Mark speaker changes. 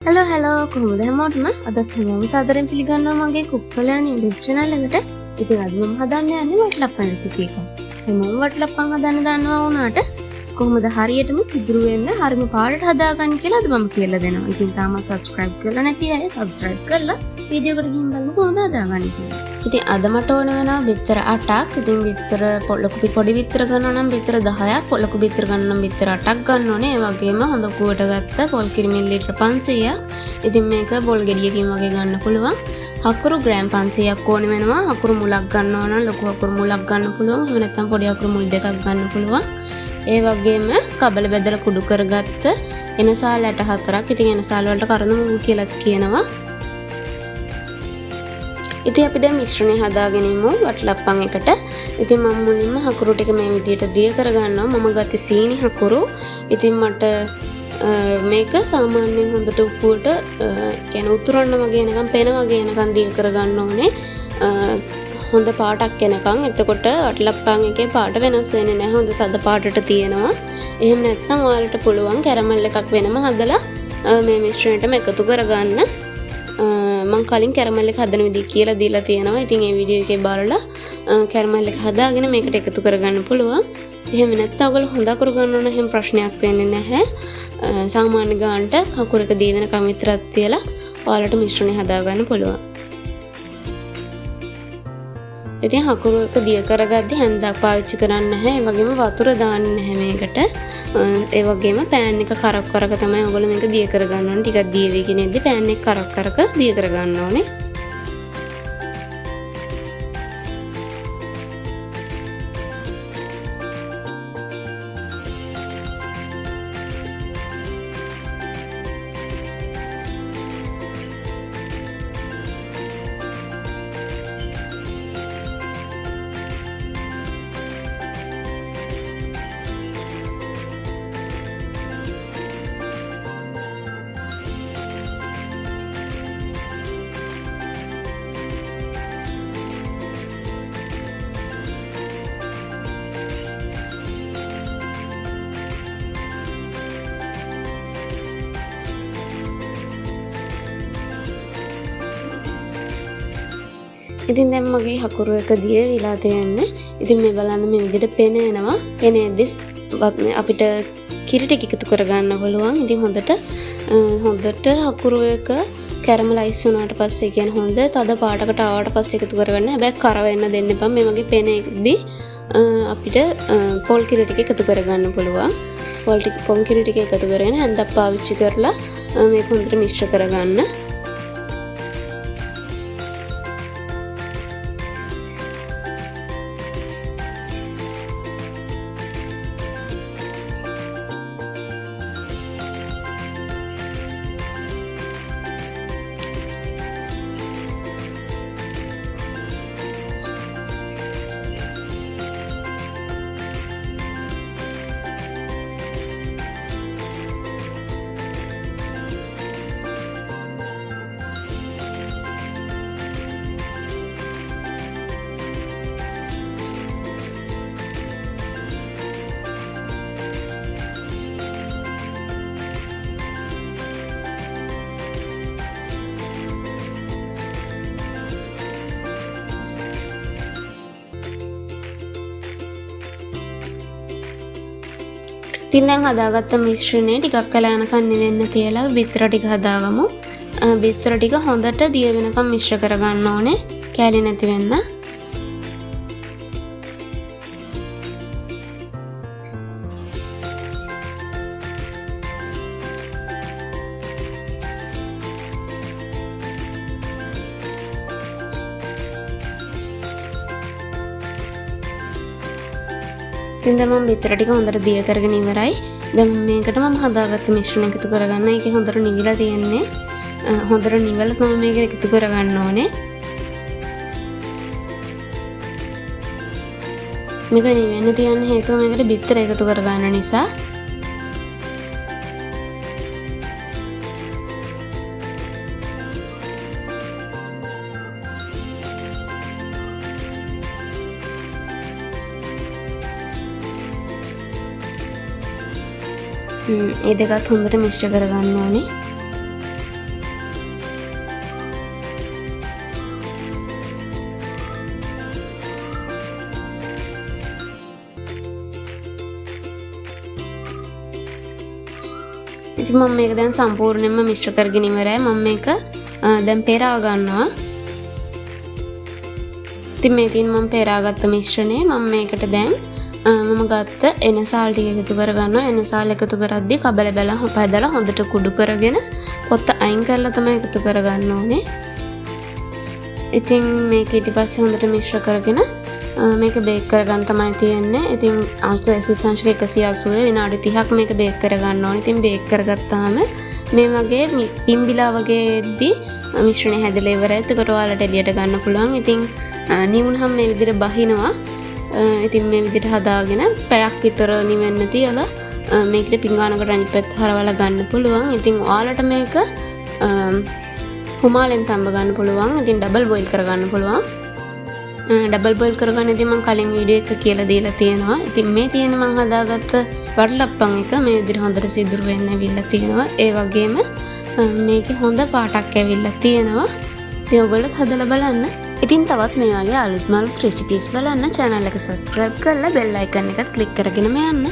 Speaker 1: Hello කොහොමද හැමෝටම අදත් හැමෝම සාදරයෙන් පිළිගන්නවා මගේ කුක්ෆලයන් YouTube channel එකට. ඉතින් අද මම හදන්න යන්නේ වටලප්පන් රෙසිපි එකක්. හැමෝම වටලප්පන් හදන්න දන්නවා වුණාට කොහොමද හරියටම සිදුරු වෙන්න හරිම පාඩට හදාගන්න කියලා අද මම කියලා දෙනවා. ඉතින් තාම subscribe කරලා නැති අය subscribe කරලා වීඩියෝ එකට ගිහින් බලන්න කොහොමද හදාගන්නේ කියලා. ඉතින් අද මට ඕන වෙනවා බිත්තර 8ක්. ඉතින් බිත්තර පොඩි බිත්තර ගන්නවා නම් බිත්තර 10ක්, ලොකු බිත්තර ගන්නවා නම් බිත්තර 8ක් ගන්න ඕනේ. ඒ වගේම හොඳ කුවට ගත්ත පොල් කිරි මිලිලීටර 500ක්. ඉතින් මේක බොල් ගෙඩියකින් වගේ ගන්න පුළුවන්. හකුරු ග්‍රෑම් 500ක් ඕන වෙනවා. හකුරු මුලක් ගන්නවා නම් ලොකු හකුරු මුලක් ගන්න පුළුවන්. එහෙම නැත්නම් පොඩි හකුරු මුල් දෙකක් ගන්න පුළුවන්. ඒ වගේම කබල බෙදලා කුඩු කරගත්ත එනසාල් 4ක්. ඉතින් එනසාල් වලට කරන මුගු කියලාත් කියනවා. ඉතින් අපි දැන් මිශ්‍රණය හදාගෙන ඉමු වටලප්පන් එකට. ඉතින් මම මුලින්ම හකුරු ටික මේ විදිහට දිය කරගන්නවා. මම ගත්තේ සීනි හකුරු. ඉතින් මට මේක සාමාන්‍යයෙන් හොඳට උපුවට කියන්නේ උතුරන්න වගේ එනකම් පෙන වගේ එනකම් දිය කරගන්න ඕනේ. හොඳ පාටක් එනකම්. එතකොට වටලප්පන් එකේ පාට වෙනස් වෙන්නේ නැහැ. හොඳ තද පාටට තියෙනවා. එහෙම නැත්නම් ඔයාලට පුළුවන් කැරමල් එකක් වෙනම හදලා මේ මිශ්‍රණයටම එකතු කරගන්න. මම කලින් කැරමල් එක හදන විදිහ කියලා දීලා තියෙනවා. ඉතින් ඒ වීඩියෝ එකේ බලලා කැරමල් එක හදාගෙන මේකට එකතු කරගන්න පුළුවන්. එහෙම නැත්නම් ඔයගොල්ලෝ හොඳ අකුරු ගන්නව නම් එහෙම ප්‍රශ්නයක් වෙන්නේ නැහැ. සාමාන්‍ය ගානට අකුරු එක දී වෙනකම් විතරක් තියලා ඔයාලට මිශ්‍රණය හදාගන්න පුළුවන්. ඉතින් අකුරු එක දිය කරගද්දි හැන්දක් පාවිච්චි කරන්නේ නැහැ. ඒ වගේම වතුර දාන්නේ නැහැ මේකට. ඒ වගේම පෑන් එක කරක් කරක තමයි ඔයගොල්ලෝ මේක දිය කරගන්න ඕනේ. ටිකක් දිය වෙගෙන ඉද්දි පෑන් එක කරක් කරක දිය කරගන්න ඕනේ. ඉතින් දැන් මගේ හකුරු එක දිය විලා තියෙන්නේ. ඉතින් මේ බලන්න මේ විදිහට පෙන එනවා. පෙනේද්දි අපිට කිරි ටික එකතු කරගන්න පුළුවන්. ඉතින් හොඳට හකුරු එක කැරමලයිස් වුණාට පස්සේ කියන්නේ හොඳ තද පාටකට ආවට පස්සේ එකතු කරගන්න. හැබැයි කර වෙන්න දෙන්න එපා. මේ වගේ පෙනේද්දි අපිට පොල් කිරි ටික එකතු කරගන්න පුළුවන්. පොල් කිරි ටික එකතු කරගෙන හැන්දක් පාවිච්චි කරලා මේක හොඳට මිශ්‍ර කරගන්න. ඉතින් දැන් හදාගත්ත මිශ්‍රණය ටිකක් කලා යනකම් නිවෙන්න තියලා බිත්තර ටික හදාගමු. බිත්තර ටික හොඳට දිය වෙනකම් මිශ්‍ර කරගන්න ඕනේ. කැලි නැති වෙන්න. ඉතින් දැන් මම බිත්තර ටික හොඳට දිය කරගෙන ඉවරයි. දැන් මේකට මම හදාගත්ත මිශ්‍රණය එකතු කරගන්න. ඒකේ හොඳට නිවිලා තියෙන්නේ. හොඳට නිවලා තමයි මේක එකතු කරගන්න ඕනේ. මේක නිවෙන්න තියන්න හේතුව මේකට බිත්තර එකතු කරගන්න නිසා. ඒ දෙකත් හොඳට මිශ්‍ර කරගන්න ඕනේ. ඉතින් මම මේක දැන් සම්පූර්ණයෙන්ම මිශ්‍ර කරගෙන ඉවරයි. මම මේක දැන් පෙරා ගන්නවා. ඉතින් මේ තියෙන මම පෙරාගත්ත මිශ්‍රණය මම මේකට දැන් මම ගත්ත එනසාල් ටික එකතු කරගන්නවා. එනසාල් එකතු කරද්දී කබල බැල හොපදලා හොඳට කුඩු කරගෙන පොත්ත අයින් කරලා තමයි එකතු කරගන්න ඕනේ. ඉතින් මේක ඊට පස්සේ හොඳට මිශ්‍ර කරගෙන මේක බේක් කරගන්න තමයි තියෙන්නේ. ඉතින් අංශක 180 විනාඩි 30ක් මේක බේක් කරගන්න ඕනේ. ඉතින් බේක් කරගත්තාම මේ වගේ පිම්බිලා වගේදී මිශ්‍රණය හැදලා ඉවරයි. එතකොට ඔයාලට එළියට ගන්න පුළුවන්. ඉතින් නිවුනහම මේ විදිහට බහිනවා. ඉතින් මේ විදිහට හදාගෙන පැයක් විතර නිවෙන්න තියලා මේකට පිඟානකට අනිත් පැත්ත හරවලා ගන්න පුළුවන්. ඉතින් ඔයාලට මේක හුමාලෙන් තඹ ගන්න පුළුවන්. ඉතින් ඩබල් බොයිල් කරගන්න පුළුවන්. ඩබල් බොයිල් කරගන්න ඉතින් මම කලින් වීඩියෝ එක කියලා දීලා තියෙනවා. ඉතින් මේ තියෙන මම හදාගත්ත වටලප්පන් එක මේ විදිහට හොඳට සිදුරු වෙන්න ඇවිල්ලා තියෙනවා. ඒ වගේම මේකේ හොඳ පාටක් ඇවිල්ලා තියෙනවා. ඉතින් ඔයගොල්ලෝ හදලා බලන්න. ඉතින් තවත් මේ වගේ අලුත් රෙසිපීස් බලන්න channel එක subscribe කරලා bell icon එකත් click කරගෙනම යන්න.